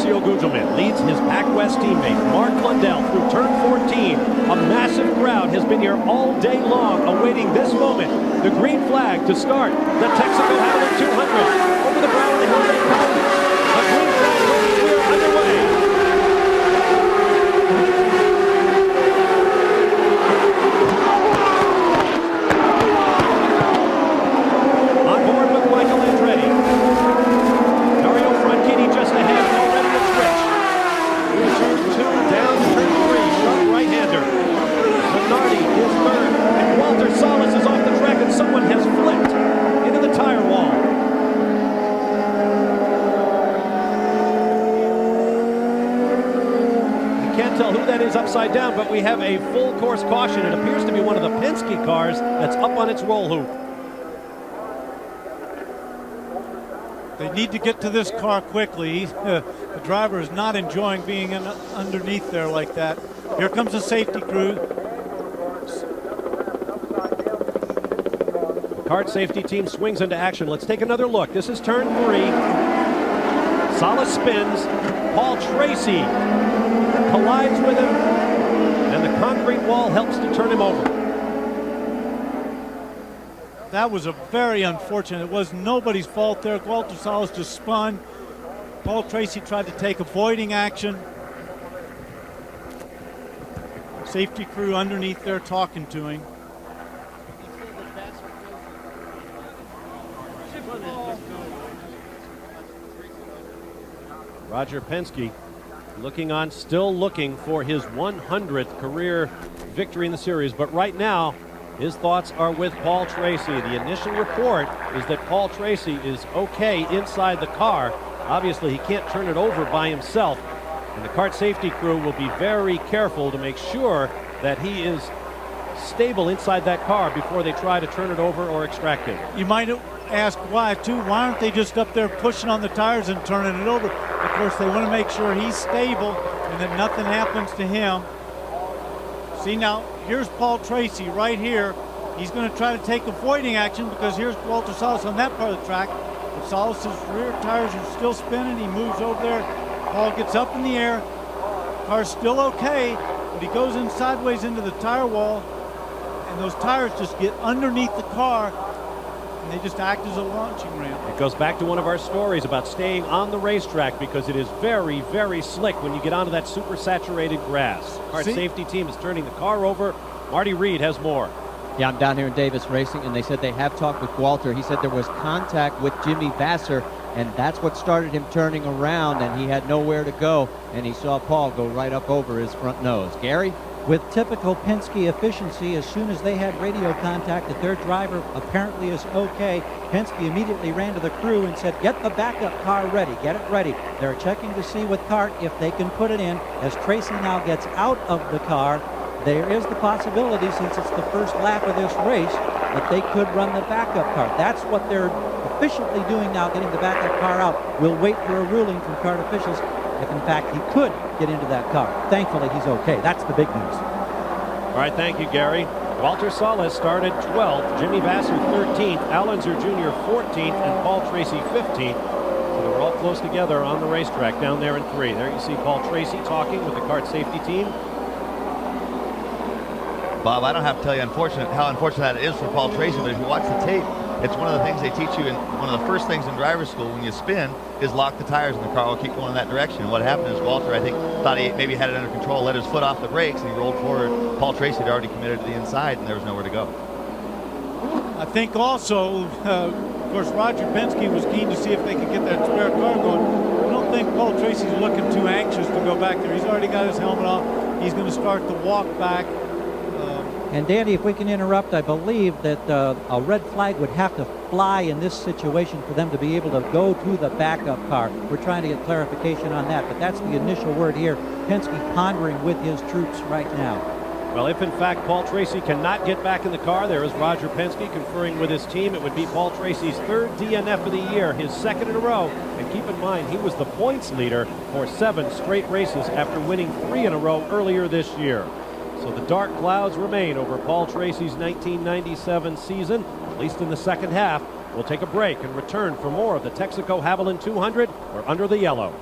Tracy leads his Pac West teammate Mark Lundell through turn 14. A massive crowd has been here all day long awaiting this moment. The green flag to start the Texaco Havoline 200 over the brow of the hill they come. The green flag waves, we are underway. Upside down, but we have a full course caution. It appears to be one of the Penske cars that's up on its roll hoop. They need to get to this car quickly. The driver is not enjoying being underneath there like that. Here comes the safety crew. Kart safety team swings into action. Let's take another look. This is turn 3. Salas spins. Paul Tracy collides with him, and the concrete wall helps to turn him over. That was a very unfortunate. It was nobody's fault there. Walter Salas just spun. Paul Tracy tried to take avoiding action. Safety crew underneath there talking to him. Roger Penske looking on, still looking for his 100th career victory in the series. But right now, his thoughts are with Paul Tracy. The initial report is that Paul Tracy is okay inside the car. Obviously, he can't turn it over by himself. And the kart safety crew will be very careful to make sure that he is stable inside that car before they try to turn it over or extract it. You might ask why, too. Why aren't they just up there pushing on the tires and turning it over? Of course, they want to make sure he's stable and that nothing happens to him. See, now, here's Paul Tracy right here. He's going to try to take avoiding action because here's Walter Salas on that part of the track. But Salas' rear tires are still spinning. He moves over there. Paul gets up in the air. Car's still okay, but he goes in sideways into the tire wall, and those tires just get underneath the car, and they just act as a launching ramp. It goes back to one of our stories about staying on the racetrack because it is very, very slick when you get onto that super saturated grass. Kart safety team is turning the car over. Marty Reed has more. Yeah, I'm down here in Davis Racing, and they said they have talked with Walter. He said there was contact with Jimmy Vasser, and that's what started him turning around, and he had nowhere to go, and he saw Paul go right up over his front nose. Gary? With typical Penske efficiency, as soon as they had radio contact that their driver apparently is okay, Penske immediately ran to the crew and said, get the backup car ready, get it ready. They're checking to see with Kart if they can put it in. As Tracy now gets out of the car, there is the possibility, since it's the first lap of this race, that they could run the backup car. That's what they're efficiently doing now, getting the backup car out. We'll wait for a ruling from Kart officials if in fact he could get into that car. Thankfully he's okay. That's the big news. All right, thank you, Gary. Walter Salas started 12th, Jimmy Vasser 13th, Allenzer Jr. 14th, and Paul Tracy 15th. So they were all close together on the racetrack down there in 3. There you see Paul Tracy talking with the kart safety team. Bob, I don't have to tell you how unfortunate that is for Paul Tracy, but if you watch the tape, it's one of the things they teach you, and one of the first things in driver's school when you spin is lock the tires and the car will keep going in that direction. And what happened is Walter, I think, thought he maybe had it under control, let his foot off the brakes, and he rolled forward. Paul Tracy had already committed to the inside, and there was nowhere to go. I think also, of course, Roger Penske was keen to see if they could get that spare car going. I don't think Paul Tracy's looking too anxious to go back there. He's already got his helmet off. He's going to start the walk back. And Danny, if we can interrupt, I believe that a red flag would have to fly in this situation for them to be able to go to the backup car. We're trying to get clarification on that, but that's the initial word here. Penske pondering with his troops right now. Well, if in fact Paul Tracy cannot get back in the car, there is Roger Penske conferring with his team. It would be Paul Tracy's 3rd DNF of the year, his 2nd in a row. And keep in mind, he was the points leader for 7 straight races after winning 3 in a row earlier this year. So the dark clouds remain over Paul Tracy's 1997 season, at least in the second half. We'll take a break and return for more of the Texaco Havoline 200. We're under the yellow.